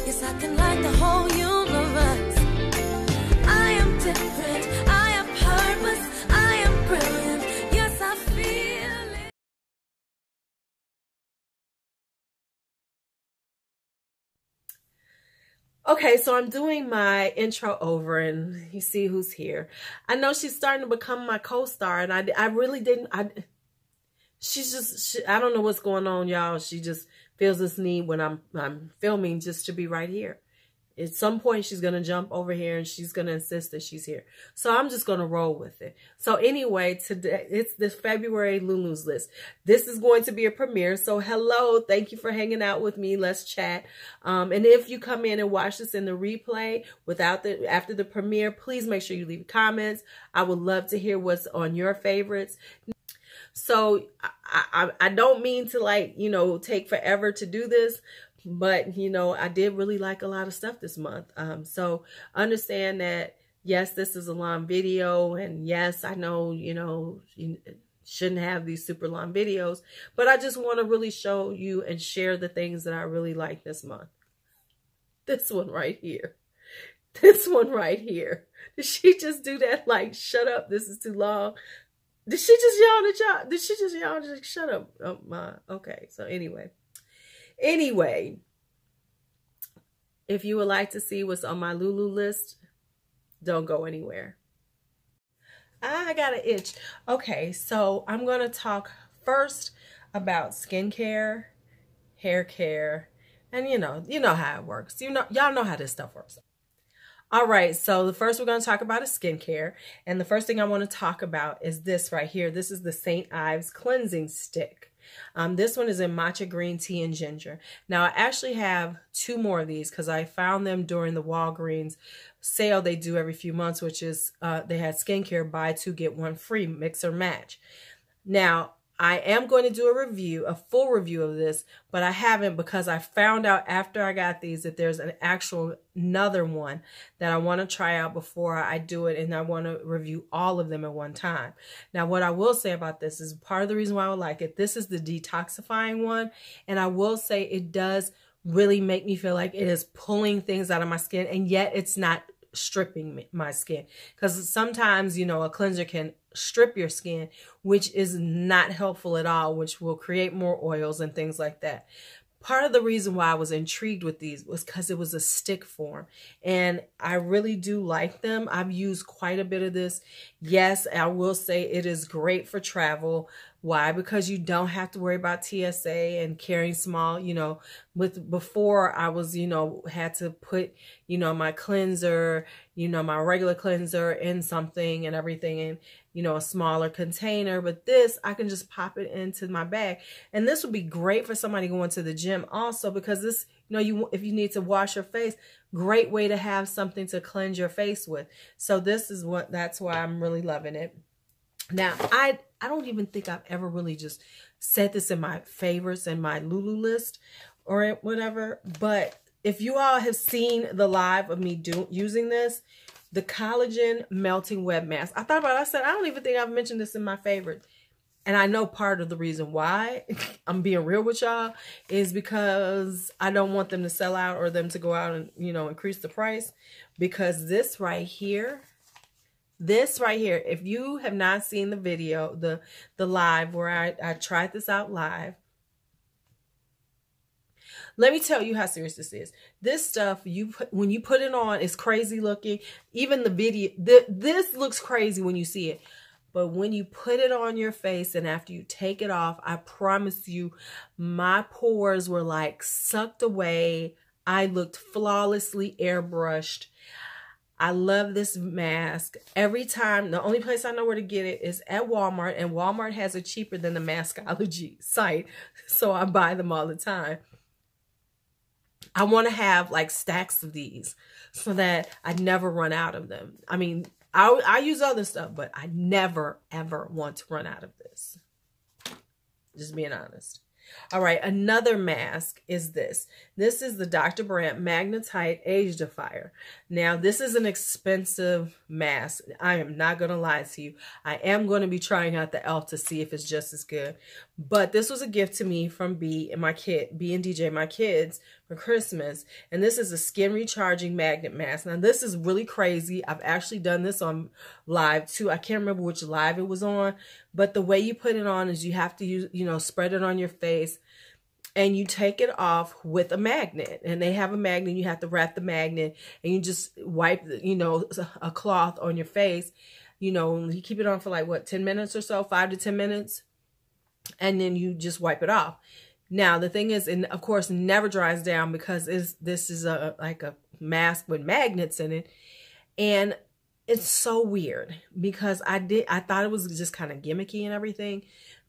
Yes, I can light the whole universe. I am different, I am purpose, I am brilliant. Yes, I feel it. Okay, so I'm doing my intro over and you see who's here. I know she's starting to become my co-star, and I really didn't, I don't know what's going on, y'all. She just feels this need when I'm filming just to be right here. At some point, she's going to jump over here and she's going to insist that she's here. So I'm just going to roll with it. So anyway, today, it's this February LuuLuu's List. This is going to be a premiere. So hello, thank you for hanging out with me. Let's chat. And if you come in and watch this in the replay after the premiere, please make sure you leave comments. I would love to hear what's on your favorites. So I don't mean to, like, you know, take forever to do this, but, you know, I did really like a lot of stuff this month. So understand that, yes, this is a long video, and yes, I know, you know, you shouldn't have these super long videos, but I just want to really show you and share the things that I really like this month. This one right here. This one right here. Did she just do that? Like, shut up, this is too long. Did she just yawn at y'all? Did she just yawn? Just shut up. Oh my. Okay. So anyway, if you would like to see what's on my LuuLuu list, don't go anywhere. I got an itch. Okay. So I'm going to talk first about skincare, hair care, and you know how it works. Y'all know how this stuff works. All right, so the first we're going to talk about is skincare. And the first thing I want to talk about is this right here. This is the St. Ives Cleansing Stick. This one is in matcha green tea and ginger. Now, I actually have 2 more of these because I found them during the Walgreens sale they do every few months, which is they had skincare buy 2 get 1 free, mix or match. Now, I am going to do a full review of this, but I haven't because I found out after I got these that there's another one that I want to try out before I do it, and I want to review all of them at one time. Now, what I will say about this is part of the reason why I would like it. This is the detoxifying one, and I will say it does really make me feel like it is pulling things out of my skin, and yet it's not stripping my skin, because sometimes, you know, a cleanser can strip your skin, which is not helpful at all, which will create more oils and things like that. Part of the reason why I was intrigued with these was because it was a stick form, and I really do like them. I've used quite a bit of this. Yes, I will say it is great for travel. Why? Because you don't have to worry about TSA and carrying small, you know, before I was, you know, had to put, you know, my cleanser, you know, my regular cleanser in something and everything in, you know, a smaller container. But this, I can just pop it into my bag. And this would be great for somebody going to the gym also, because this, you know, if you need to wash your face, great way to have something to cleanse your face with. So this is that's why I'm really loving it. Now, I don't even think I've ever really just said this in my favorites and my LuuLuu list or whatever. But if you all have seen the live of me using this, the Collagen Melting Web Mask. I thought about it. I said, I don't even think I've mentioned this in my favorites. And I know part of the reason why I'm being real with y'all is because I don't want them to sell out or them to go out and, you know, increase the price. Because this right here, if you have not seen the video, the live where I tried this out live, let me tell you how serious this is. This stuff, when you put it on, it's crazy looking. Even the video, this looks crazy when you see it. But when you put it on your face and after you take it off, I promise you, my pores were like sucked away. I looked flawlessly airbrushed. I love this mask. Every time, the only place I know where to get it is at Walmart, and Walmart has it cheaper than the Masqueology site, so I buy them all the time. I want to have like stacks of these so that I never run out of them. I mean, I use other stuff, but I never, ever want to run out of this. Just being honest. All right, another mask is this. This is the Dr. Brandt Magnetight Age Defier. Now, this is an expensive mask. I am not going to lie to you. I am going to be trying out the e.l.f. to see if it's just as good. But this was a gift to me from B and DJ, my kids, for Christmas. And this is a skin recharging magnet mask. Now this is really crazy. I've actually done this on live too. I can't remember which live it was on, but the way you put it on is you have to use, you know, spread it on your face and you take it off with a magnet. And they have a magnet, you have to wrap the magnet and you just wipe, you know, a cloth on your face. You know, you keep it on for like what, 10 minutes or so, 5 to 10 minutes. And then you just wipe it off. Now, the thing is, and of course, never dries down because this is like a mask with magnets in it. And it's so weird because I thought it was just kind of gimmicky and everything.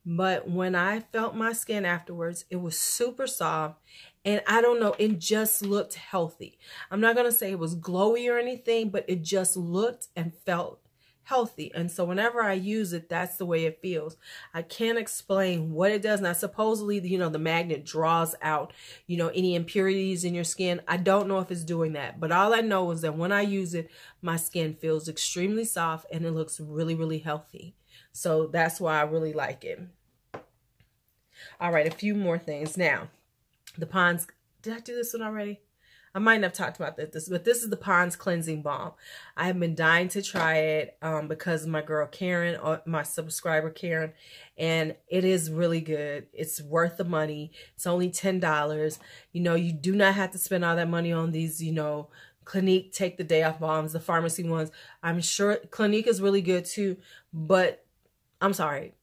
But when I felt my skin afterwards, it was super soft. And I don't know, it just looked healthy. I'm not going to say it was glowy or anything, but it just looked and felt healthy. And so whenever I use it, that's the way it feels. I can't explain what it does. Now, supposedly, you know, the magnet draws out, you know, any impurities in your skin. I don't know if it's doing that, but all I know is that when I use it, my skin feels extremely soft and it looks really, really healthy. So that's why I really like it. All right, a few more things. Now, the Pond's, did I do this one already? I might have talked about this, but this is the Pond's Cleansing Balm. I have been dying to try it because of my girl Karen, or my subscriber Karen, and it is really good. It's worth the money. It's only $10. You know, you do not have to spend all that money on these, you know, Clinique Take the Day Off balms, the pharmacy ones. I'm sure Clinique is really good too, but I'm sorry.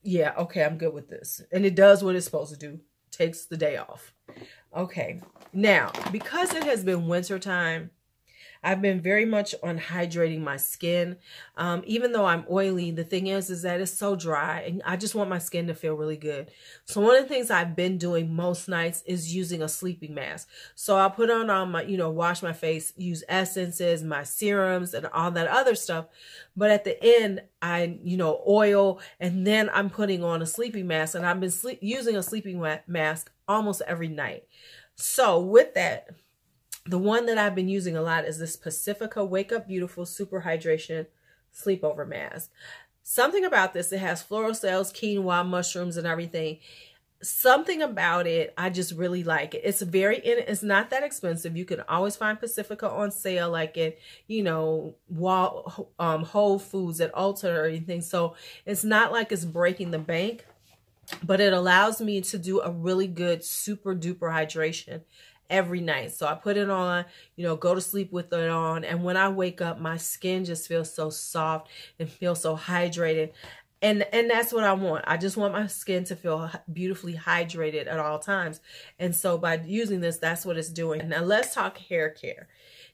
Yeah, okay, I'm good with this. And it does what it's supposed to do. Takes the day off. Okay, now, because it has been winter time, I've been very much on hydrating my skin. Even though I'm oily, the thing is that it's so dry and I just want my skin to feel really good. So one of the things I've been doing most nights is using a sleeping mask. So I'll put on all my, you know, wash my face, use essences, my serums and all that other stuff. But at the end, I, you know, oil, and then I'm putting on a sleeping mask, and I've been using a sleeping mask almost every night. So with that, the one that I've been using a lot is this Pacifica Wake Up Beautiful Super Hydration Sleepover Mask. Something about this, it has floral cells, quinoa, mushrooms, and everything. Something about it, I just really like it. It's not that expensive. You can always find Pacifica on sale, like at, you know, Whole Foods, at Ulta or anything. So it's not like it's breaking the bank, but it allows me to do a really good super duper hydration every night. So I put it on, you know, go to sleep with it on. And when I wake up, my skin just feels so soft and feels so hydrated. And that's what I want. I just want my skin to feel beautifully hydrated at all times. And so by using this, that's what it's doing. Now let's talk hair care.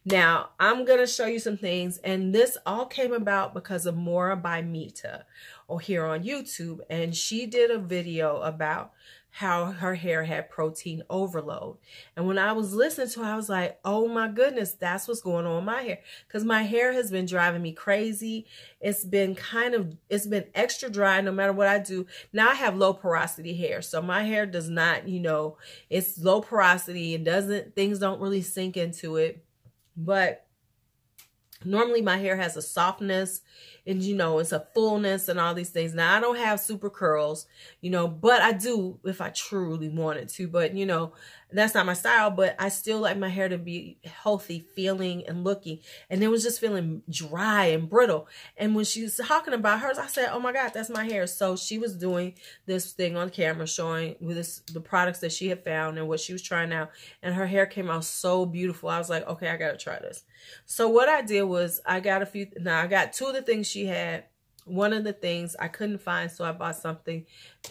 Now I'm going to show you some things. And this all came about because of Mora by Mita here on YouTube. And she did a video about how her hair had protein overload. And when I was listening to her, I was like, oh my goodness, that's what's going on with my hair. Because my hair has been driving me crazy. It's been extra dry no matter what I do. Now I have low porosity hair. So my hair does not, you know, it's low porosity and things don't really sink into it. But normally my hair has a softness and, you know, it's a fullness and all these things. Now, I don't have super curls, you know, but I do if I truly wanted to. But, you know, that's not my style. But I still like my hair to be healthy feeling and looking. And it was just feeling dry and brittle. And when she was talking about hers, I said, oh, my God, that's my hair. So she was doing this thing on camera showing the products that she had found and what she was trying out. And her hair came out so beautiful. I was like, okay, I got to try this. So what I did was I got two of the things she had. One of the things I couldn't find, so I bought something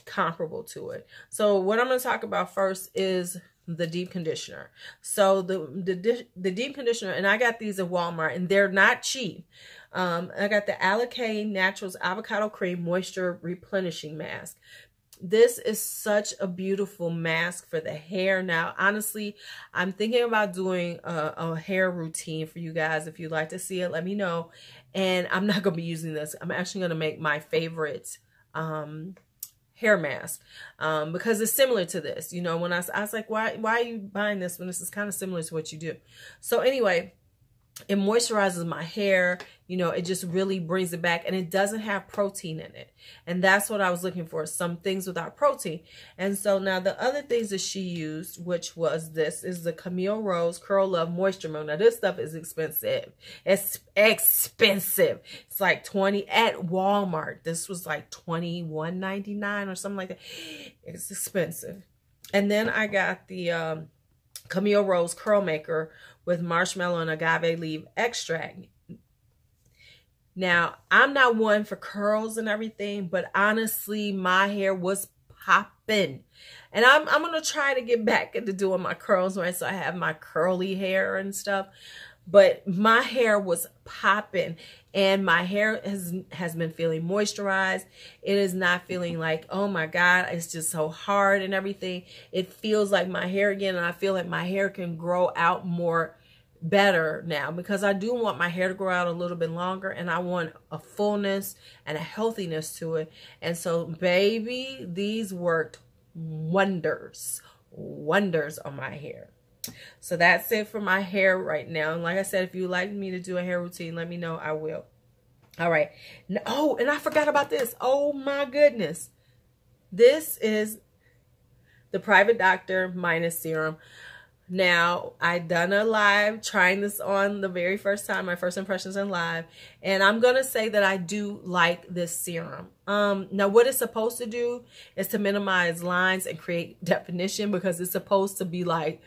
comparable to it. So what I'm going to talk about first is the deep conditioner. So the deep conditioner, and I got these at Walmart, and they're not cheap. I got the Alikay Naturals Avocado Cream Moisture Replenishing Mask. This is such a beautiful mask for the hair. Now, honestly, I'm thinking about doing a hair routine for you guys. If you'd like to see it, let me know. And I'm not going to be using this. I'm actually going to make my favorite hair mask because it's similar to this. You know, when I was like, why are you buying this when this is kind of similar to what you do? So anyway, it moisturizes my hair. You know, it just really brings it back, and it doesn't have protein in it. And that's what I was looking for, some things without protein. And so now the other things that she used, which was this, is the Camille Rose Curl Love Moisture Milk. Now this stuff is expensive. It's expensive. It's like 20 at Walmart. This was like $21.99 or something like that. It's expensive. And then I got the Camille Rose Curl Maker with marshmallow and agave leaf extract. Now, I'm not one for curls and everything, but honestly, my hair was popping. And I'm going to try to get back into doing my curls, right? So I have my curly hair and stuff. But my hair was popping, and my hair has been feeling moisturized. It is not feeling like, oh my God, it's just so hard and everything. It feels like my hair again, and I feel like my hair can grow out more better now, because I do want my hair to grow out a little bit longer, and I want a fullness and a healthiness to it. And so, baby, these worked wonders on my hair. So that's it for my hair right now. And like I said, if you'd like me to do a hair routine, let me know. I will. All right. Oh, and I forgot about this. Oh my goodness. This is the Private Doctor Minus Serum. Now, I done a live trying this on the very first time, my first impressions in live. And I'm going to say that I do like this serum. Now, what it's supposed to do is to minimize lines and create definition, because it's supposed to be like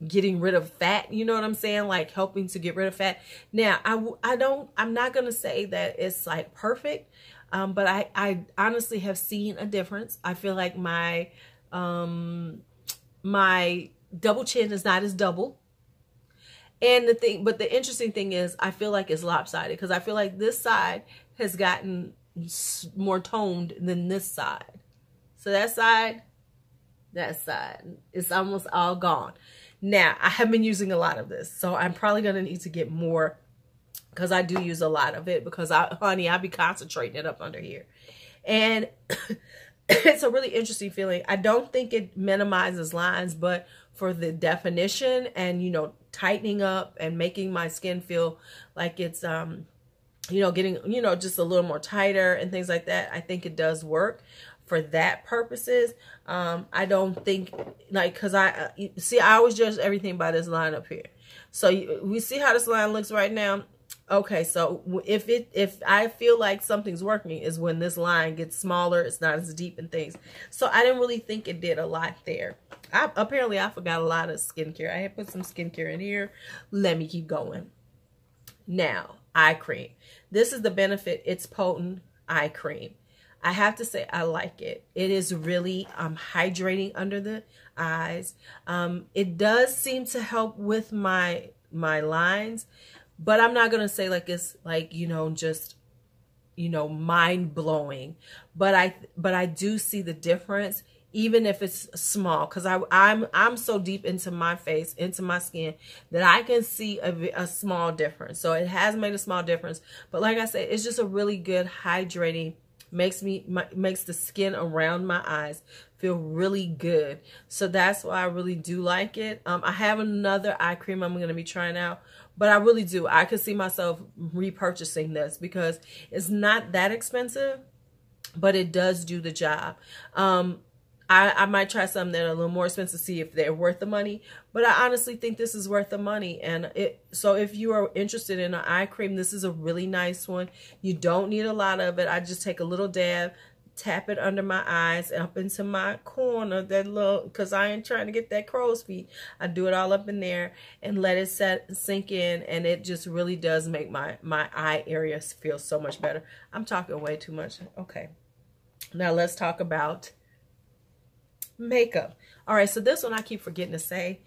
getting rid of fat, you know what I'm saying? Like helping to get rid of fat. Now, I'm not going to say that it's like perfect, but I honestly have seen a difference. I feel like my double chin is not as double. And but the interesting thing is, I feel like it's lopsided, because I feel like this side has gotten more toned than this side. So that side, it's almost all gone. Now, I have been using a lot of this, so I'm probably going to need to get more, because I do use a lot of it, because honey, I be concentrating it up under here. And it's a really interesting feeling. I don't think it minimizes lines, but for the definition and, you know, tightening up and making my skin feel like it's, you know, getting, you know, just a little more tighter and things like that, I think it does work for that purposes. I don't think, like, because I always judge everything by this line up here. So we see how this line looks right now. Okay, so if I feel like something's working is when this line gets smaller, it's not as deep and things. So I didn't really think it did a lot there. Apparently I forgot a lot of skincare. I had put some skincare in here. Let me keep going. Now, eye cream. This is the Benefit It's Potent eye cream. I have to say I like it. It is really hydrating under the eyes. It does seem to help with my lines, but I'm not going to say like it's like, you know, just, you know, mind blowing, but I do see the difference, even if it's small, because I'm so deep into my face, into my skin, that I can see a small difference. So it has made a small difference, but like I said, it's just a really good hydrating, makes the skin around my eyes feel really good. So that's why I really do like it. I have another eye cream I'm going to be trying out, but I really do. I could see myself repurchasing this because it's not that expensive, but it does do the job. I might try some that are a little more expensive to see if they're worth the money, but I honestly think this is worth the money. And so if you are interested in an eye cream, this is a really nice one. You don't need a lot of it. I just take a little dab, tap it under my eyes, up into my corner, that little, because I ain't trying to get that crow's feet. I do it all up in there and let it sink in, and it just really does make my eye area feel so much better. I'm talking way too much. Okay, now let's talk about makeup. All right, so this one I keep forgetting to say,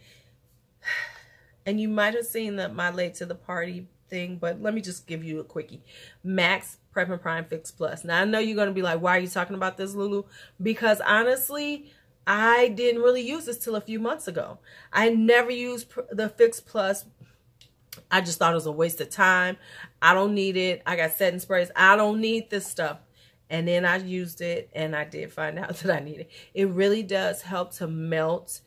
and you might have seen my late to the party thing, but let me just give you a quickie. Max Prep and Prime Fix Plus. Now I know you're going to be like, why are you talking about this, LuuLuu? Because honestly, I didn't really use this till a few months ago. I never used the Fix Plus. I just thought it was a waste of time. I don't need it. I got setting sprays. I don't need this stuff. And then I used it, and I did find out that I need it. It really does help to melt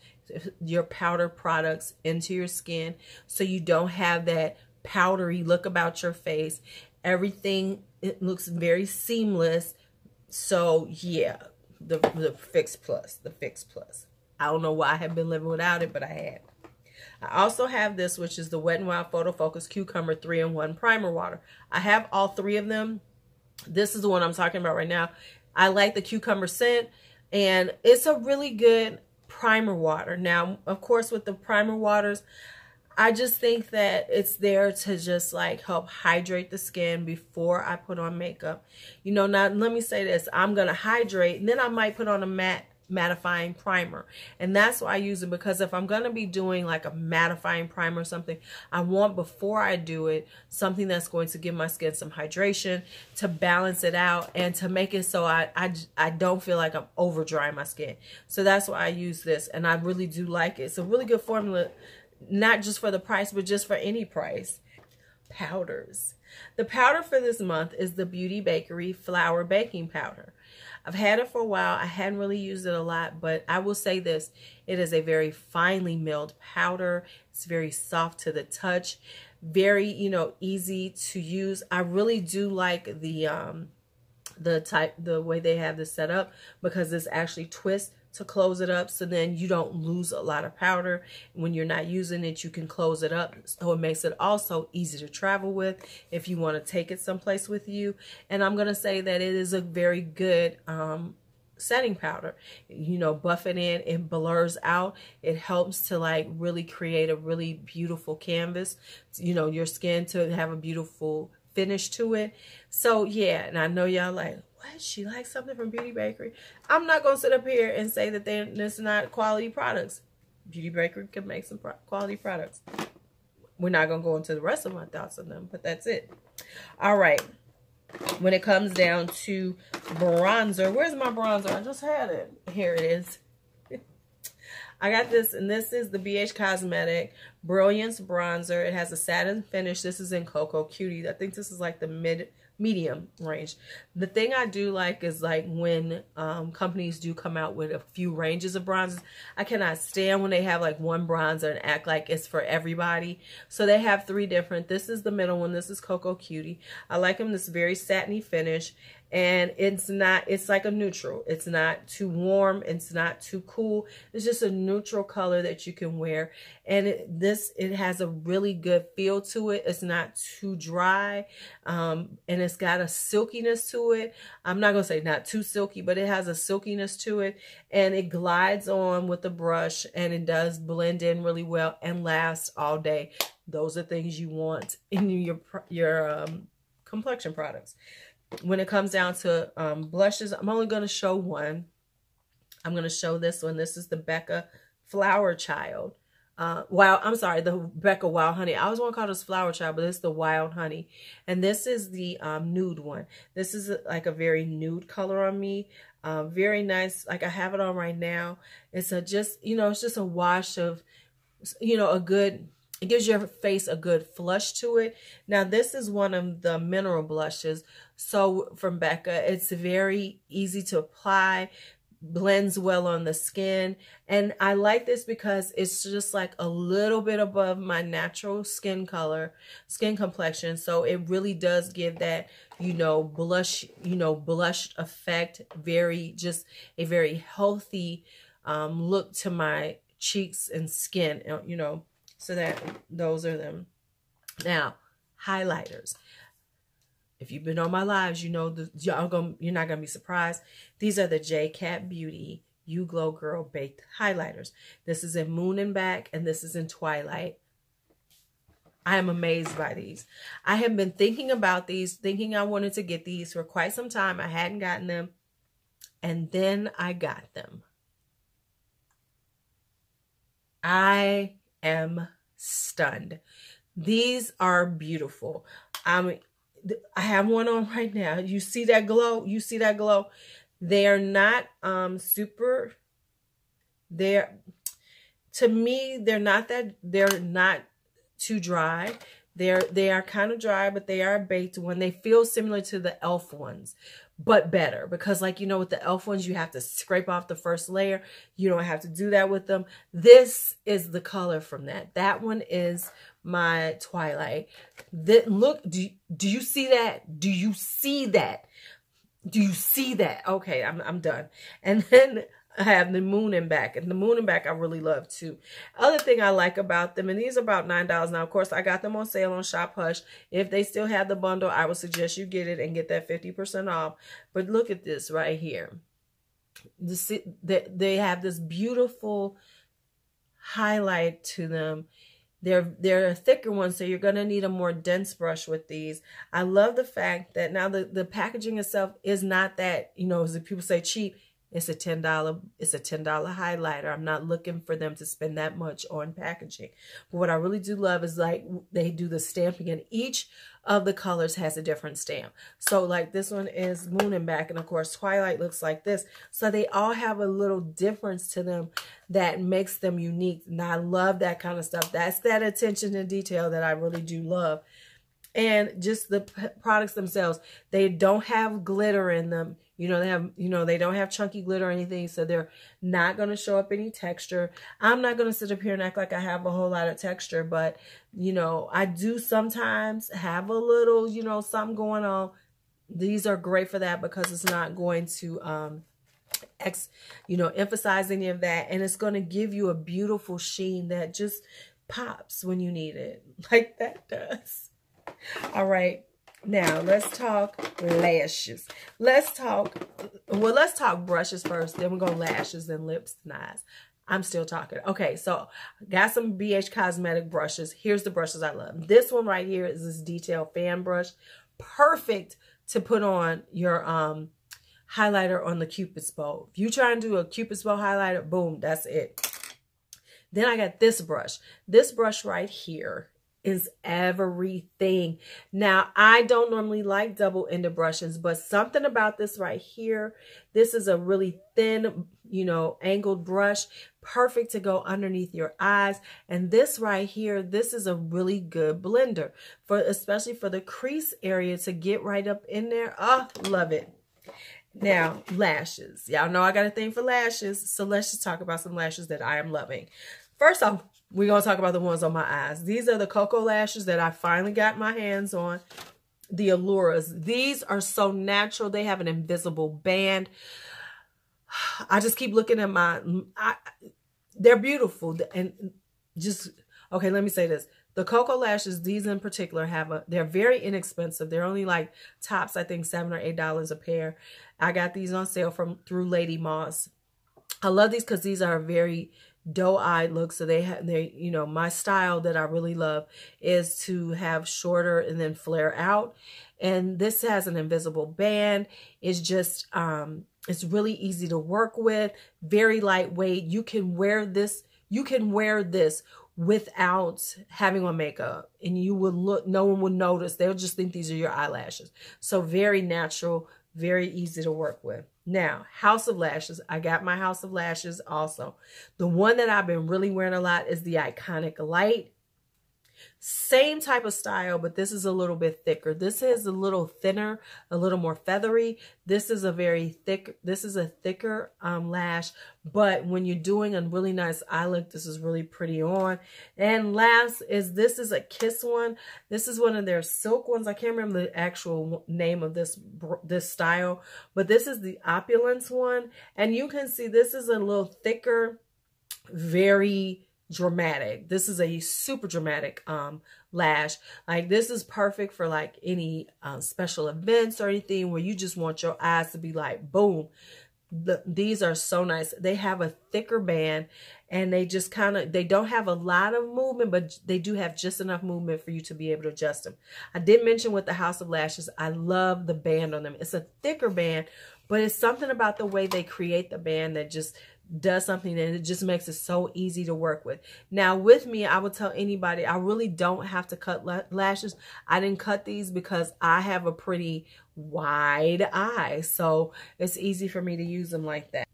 your powder products into your skin, so you don't have that powdery look about your face. Everything, it looks very seamless. So yeah, the Fix Plus, I don't know why I have been living without it, but I have. I also have this, which is the WetNWild Photo Focus Cucumber 3-in-1 Primer Water. I have all three of them. This is the one I'm talking about right now. I like the cucumber scent, and it's a really good primer water. Now, of course, with the primer waters, I just think that it's there to just like help hydrate the skin before I put on makeup. You know, now let me say this. I'm going to hydrate, and then I might put on a mattifying primer, and that's why I use it, because if I'm going to be doing like a mattifying primer or something, I want, before I do it, something that's going to give my skin some hydration, to balance it out, and to make it so I don't feel like I'm over drying my skin. So that's why I use this, and I really do like it. It's a really good formula, not just for the price, but just for any price. Powders. The powder for this month is the Beauty Bakerie Flour Baking Powder. I've had it for a while. I hadn't really used it a lot, but I will say this. It is a very finely milled powder. It's very soft to the touch. Very, you know, easy to use. I really do like the way they have this set up, because this actually twists to close it up, so then you don't lose a lot of powder. When you're not using it, you can close it up, so it makes it also easy to travel with if you want to take it someplace with you. And I'm going to say that it is a very good setting powder. You know, buff it in, it blurs out, it helps to like really create a really beautiful canvas, you know, your skin to have a beautiful finish to it. So yeah, and I know y'all like, what, she likes something from Beauty Bakerie? I'm not going to sit up here and say that it's not quality products. Beauty Bakerie can make some quality products. We're not going to go into the rest of my thoughts on them, but that's it. All right. When it comes down to bronzer, where's my bronzer? I just had it. Here it is. I got this, and this is the BH Cosmetic Brilliance Bronzer. It has a satin finish. This is in Coco Cutie. I think this is like the medium range. The thing I do like is like when companies do come out with a few ranges of bronzers. I cannot stand when they have like one bronzer and act like it's for everybody. So they have three different. This is the middle one. This is Coco Cutie. I like them. This very satiny finish. And it's like a neutral. It's not too warm. It's not too cool. It's just a neutral color that you can wear. And it has a really good feel to it. It's not too dry. And it's got a silkiness to it. I'm not going to say not too silky, but it has a silkiness to it. And it glides on with the brush, and it does blend in really well and last all day. Those are things you want in your complexion products. When it comes down to blushes, I'm only going to show one. I'm going to show this one. This is the Becca Flower Child. The Becca Wild Honey. I always want to call this Flower Child, but it's the Wild Honey. And this is the nude one. This is like a very nude color on me. Very nice. Like I have it on right now. It's it's just a wash of, it gives your face a good flush to it. Now, this is one of the mineral blushes. So from Becca, it's very easy to apply, blends well on the skin. And I like this because it's just like a little bit above my natural skin complexion. So it really does give that, blush effect. Just a very healthy look to my cheeks and skin, So those are them. Now, highlighters. If you've been on my lives, you're not gonna be surprised. These are the J.Cat Beauty You Glow Girl Baked Highlighters. This is in Moon and Back, and this is in Twilight. I am amazed by these. I have been thinking about these, thinking I wanted to get these for quite some time. I hadn't gotten them, and then I got them. I am stunned. These are beautiful. I have one on right now. You see that glow? You see that glow? They are not to me, they're not too dry. They are kind of dry, but they are baked one. They feel similar to the e.l.f. ones, but better, because like, you know, with the e.l.f. ones, you have to scrape off the first layer. You don't have to do that with them. This is the color from that. That one is my Twilight. Look, do you see that? Do you see that? Do you see that? Okay, I'm done. And then I have the Moon and Back. And the Moon and Back I really love too. Other thing I like about them, and these are about $9 now. Of course, I got them on sale on Shop Hush. If they still have the bundle, I would suggest you get it and get that 50% off. But look at this right here. They have this beautiful highlight to them. They're a thicker one, so you're going to need a more dense brush with these. I love the fact that now the packaging itself is not that, you know, as people say, cheap. It's a $10 highlighter. I'm not looking for them to spend that much on packaging. But what I really do love is like they do the stamping, and each of the colors has a different stamp. So like this one is Moon and Back, and of course Twilight looks like this. So they all have a little difference to them that makes them unique. And I love that kind of stuff. That's that attention to detail that I really do love. And just the products themselves, they don't have glitter in them. You know, they don't have chunky glitter or anything, so they're not going to show up any texture. I'm not going to sit up here and act like I have a whole lot of texture, but, you know, I do sometimes have a little, you know, something going on. These are great for that because it's not going to, emphasize any of that. And it's going to give you a beautiful sheen that just pops when you need it, like that does. All right. Now, let's talk lashes. Let's talk brushes first. Then we're going to lashes, then lips, and eyes. I'm still talking. Okay, so got some BH Cosmetic brushes. Here's the brushes I love. This one right here is this detail fan brush. Perfect to put on your highlighter on the Cupid's bow. If you try and do a Cupid's bow highlighter, boom, that's it. Then I got this brush. This brush right here is everything. Now, I don't normally like double-ended brushes, but something about this right here, this is a really thin, you know, angled brush, perfect to go underneath your eyes. And this right here, this is a really good blender, especially for the crease area, to get right up in there. Oh, love it. Now, lashes. Y'all know I got a thing for lashes, so let's just talk about some lashes that I am loving. First off, we're going to talk about the ones on my eyes. These are the Coco lashes that I finally got my hands on. The Allures. These are so natural. They have an invisible band. I just keep looking at they're beautiful. And just, okay, let me say this. The Coco lashes, these in particular, they're very inexpensive. They're only like tops, I think, $7 or $8 a pair. I got these on sale through Lady Moss. I love these because these are very doe-eyed look. So they you know, my style that I really love is to have shorter and then flare out. And this has an invisible band. It's just it's really easy to work with, very lightweight. You can wear this without having on makeup, and you would look, no one would notice. They'll just think these are your eyelashes. So very natural, very easy to work with. Now, House of Lashes. I got my House of Lashes also. The one that I've been really wearing a lot is the Iconic Lite. Same type of style, but this is a little bit thicker. This is a little thinner, a little more feathery. This is a thicker lash, but when you're doing a really nice eye look, this is really pretty on. And last is, this is a Kiss one. This is one of their silk ones. I can't remember the actual name of this style, but this is the Opulence one. And you can see this is a little thicker, very dramatic. This is a super dramatic lash. Like, this is perfect for like any special events or anything where you just want your eyes to be like boom. These are so nice. They have a thicker band, and they just they don't have a lot of movement, but they do have just enough movement for you to be able to adjust them. I did mention with the House of Lashes, I love the band on them. It's a thicker band, but it's something about the way they create the band that just does something, and it just makes it so easy to work with. Now, with me, I would tell anybody, I really don't have to cut lashes. I didn't cut these because I have a pretty wide eye, so it's easy for me to use them like that.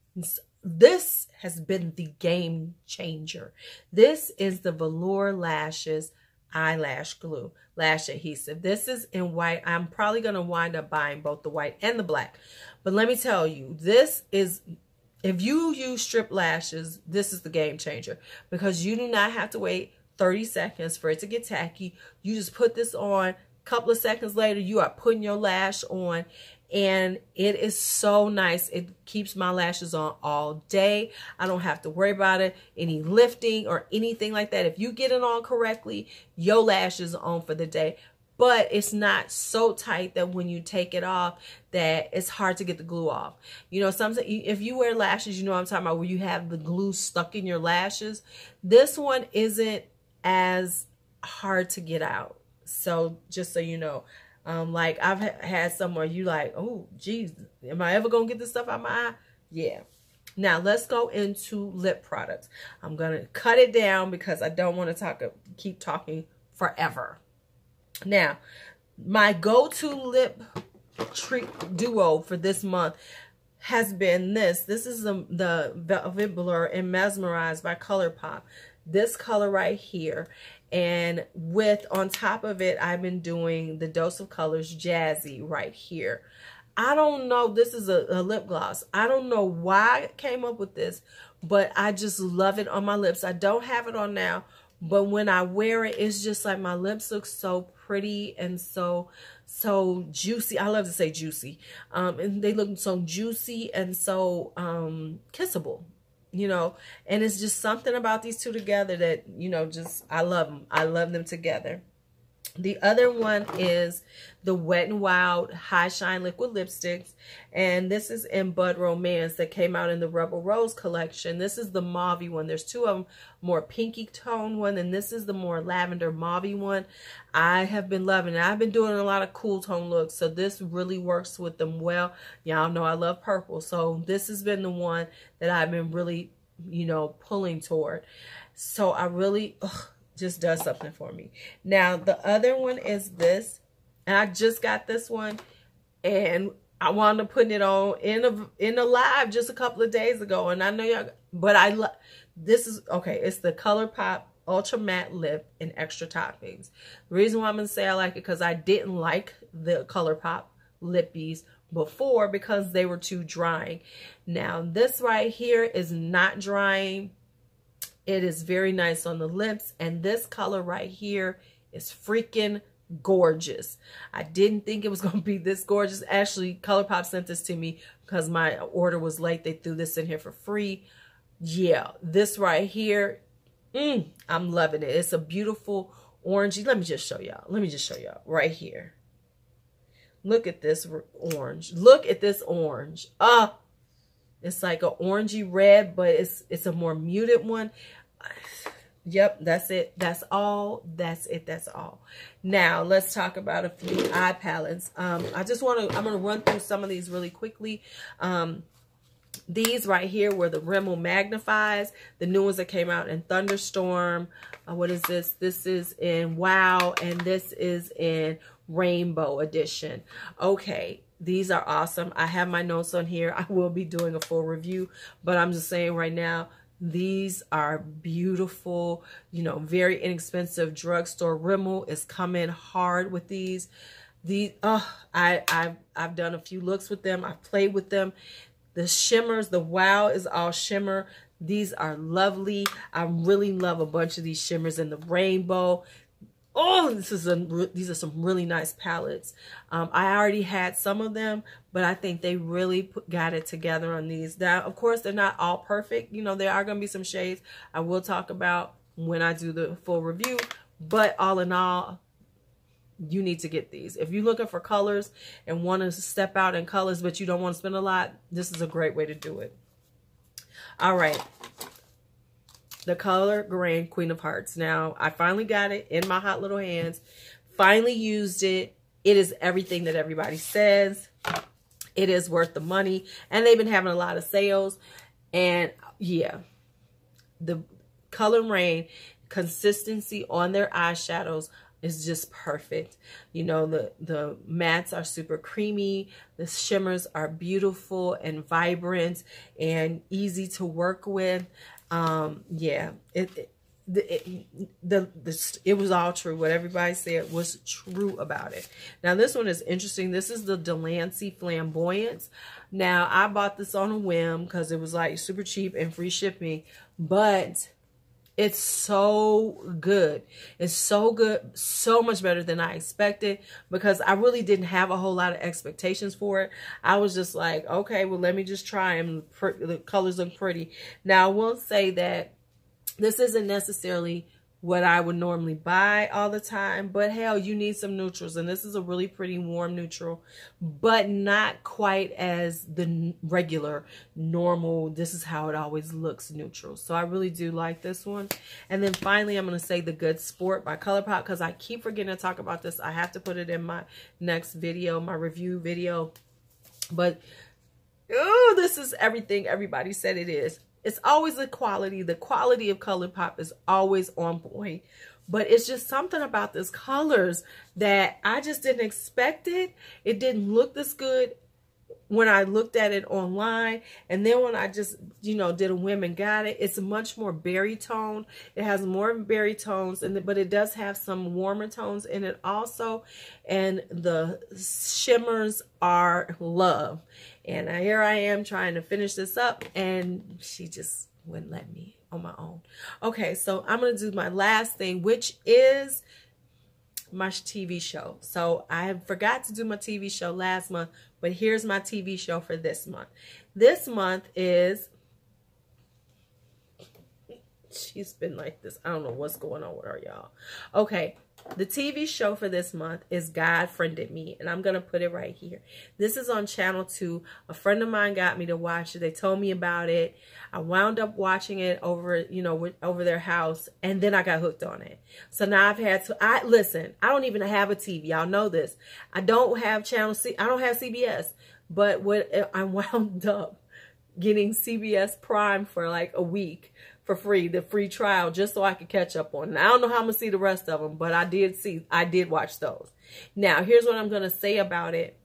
This has been the game changer. This is the Velour lashes eyelash glue, lash adhesive. This is in white. I'm probably going to wind up buying both the white and the black. But let me tell you, this is, if you use strip lashes, this is the game changer, because you do not have to wait 30 seconds for it to get tacky. You just put this on. A couple of seconds later, you are putting your lash on, and it is so nice. It keeps my lashes on all day. I don't have to worry about it, any lifting or anything like that. If you get it on correctly, your lashes are on for the day. But it's not so tight that when you take it off that it's hard to get the glue off. You know, sometimes if you wear lashes, you know what I'm talking about, where you have the glue stuck in your lashes. This one isn't as hard to get out. So just so you know, like I've had some where you like, oh, geez, am I ever going to get this stuff out my eye? Yeah. Now let's go into lip products. I'm going to cut it down because I don't want to keep talking forever. Now, my go-to lip treat duo for this month has been this. This is the Velvet Blur and Mesmerize by Colourpop. This color right here. And with, on top of it, I've been doing the Dose of Colors Jazzy right here. I don't know. This is a lip gloss. I don't know why I came up with this, but I just love it on my lips. I don't have it on now, but when I wear it, it's just like my lips look so pretty and so juicy. I love to say juicy. And they look so juicy and so kissable, you know. And it's just something about these two together that, you know, just I love them. I love them together. The other one is the WetNWild High Shine Liquid Lipsticks. And this is in Bud Romance that came out in the Rebel Rose collection. This is the mauve one. There's two of them, more pinky tone one, and this is the more lavender mauve one. I have been loving it. I've been doing a lot of cool tone looks, so this really works with them well. Y'all know I love purple, so this has been the one that I've been really, you know, pulling toward. So I really... just does something for me. Now the other one is this, and I just got this one, and I wound up putting it on in a live just a couple of days ago, and I know y'all, but I love this. Is okay. It's the Colourpop Ultra Matte Lip and Extra Toppings. The reason why I'm gonna say I like it, because I didn't like the Colourpop lippies before because they were too drying. Now this right here is not drying. It is very nice on the lips, and this color right here is freaking gorgeous. I didn't think it was going to be this gorgeous. Actually, Colourpop sent this to me because my order was late. They threw this in here for free. Yeah, this right here, I'm loving it. It's a beautiful orangey. Let me just show y'all. Let me just show y'all right here. Look at this orange. Look at this orange. It's like an orangey red, but it's a more muted one. Yep, that's it. That's all. That's it. That's all. Now, let's talk about a few eye palettes. I'm going to run through some of these really quickly. These right here were the Rimmel Magnifies, the new ones that came out in Thunderstorm. What is this? This is in Wow, and this is in Rainbow Edition. Okay. These are awesome. I have my notes on here. I will be doing a full review, but I'm just saying right now, these are beautiful, you know, very inexpensive drugstore. Rimmel is coming hard with these. I've done a few looks with them. I've played with them. The shimmers, the Wow is all shimmer. These are lovely. I really love a bunch of these shimmers in the rainbow. Oh, these are some really nice palettes. I already had some of them, but I think they really got it together on these. Now, of course, they're not all perfect. You know, there are going to be some shades I will talk about when I do the full review. But all in all, you need to get these. If you're looking for colors and want to step out in colors, but you don't want to spend a lot, this is a great way to do it. All right. The Color Grand Queen of Hearts. Now, I finally got it in my hot little hands. Finally used it. It is everything that everybody says. It is worth the money. And they've been having a lot of sales. And yeah, the Color Rain consistency on their eyeshadows is just perfect. You know, the mattes are super creamy. The shimmers are beautiful and vibrant and easy to work with. Yeah, it was all true. What everybody said was true about it. Now this one is interesting. This is the Delancey Flamboyance. Now I bought this on a whim because it was like super cheap and free shipping, but it's so good. It's so good, so much better than I expected, because I really didn't have a whole lot of expectations for it. I was just like, okay, well, let me just try them. The colors look pretty. Now I will say that this isn't necessarily what I would normally buy all the time, but hell, you need some neutrals, and this is a really pretty warm neutral, but not quite as the regular normal this is how it always looks neutral. So I really do like this one. And then finally, I'm going to say the Good Sport by Colourpop, because I keep forgetting to talk about this. I have to put it in my next video, my review video, but oh, this is everything everybody said it is. It's always the quality. The quality of Colourpop is always on point. But it's just something about this colors that I just didn't expect it. It didn't look this good when I looked at it online. And then when I just, you know, did a whim and got it, it's a much more berry tone. It has more berry tones, but it does have some warmer tones in it also. And the shimmers are love. And here I am trying to finish this up, and she just wouldn't let me on my own. Okay, so I'm going to do my last thing, which is my TV show. So I forgot to do my TV show last month, but here's my TV show for this month. This month is, she's been like this. I don't know what's going on with her, y'all. Okay. The TV show for this month is God Friended Me, and I'm going to put it right here. This is on Channel 2. A friend of mine got me to watch it. They told me about it. I wound up watching it over, you know, over their house, and then I got hooked on it. So now I've had to, listen, I don't even have a TV. Y'all know this. I don't have Channel C. I don't have CBS, but I wound up getting CBS Prime for like a week for free, the free trial, just so I could catch up on. And I don't know how I'm going to see the rest of them, but I did watch those. Now, here's what I'm going to say about it.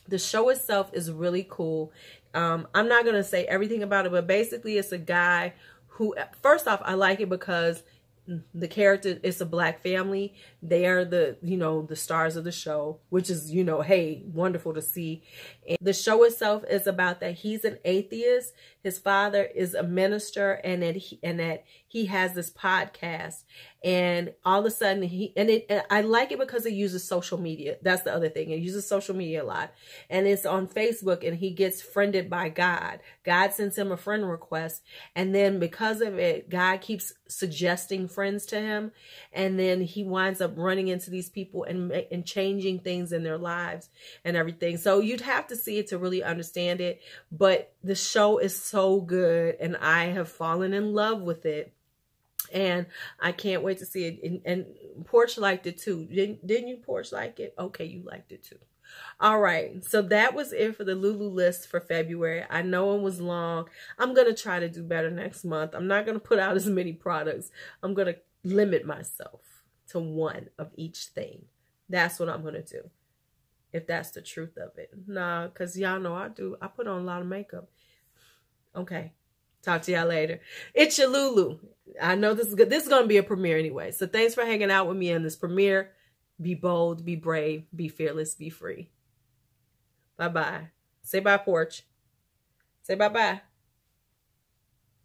The show itself is really cool. I'm not going to say everything about it, but basically it's a guy who, first off, I like it because the character, it's a black family. They are the, you know, the stars of the show, which is, you know, hey, wonderful to see. And the show itself is about that he's an atheist. His father is a minister, and that he has this podcast. And all of a sudden I like it because it uses social media. That's the other thing. It uses social media a lot. And it's on Facebook, and he gets friended by God. God sends him a friend request. And then because of it, God keeps suggesting friends to him. And then he winds up running into these people and changing things in their lives and everything. So you'd have to see it to really understand it. But the show is so good, and I have fallen in love with it. And I can't wait to see it. And Porch liked it too. Didn't you, Porch, like it? Okay, you liked it too. All right. So that was it for the LuuLuu list for February. I know it was long. I'm going to try to do better next month. I'm not going to put out as many products. I'm going to limit myself to one of each thing. That's what I'm going to do, if that's the truth of it. Nah, because y'all know I put on a lot of makeup. Okay. Talk to y'all later. It's your LuuLuu. I know this is good. This is going to be a premiere anyway. So thanks for hanging out with me in this premiere. Be bold, be brave, be fearless, be free. Bye-bye. Say bye, Porch. Say bye-bye.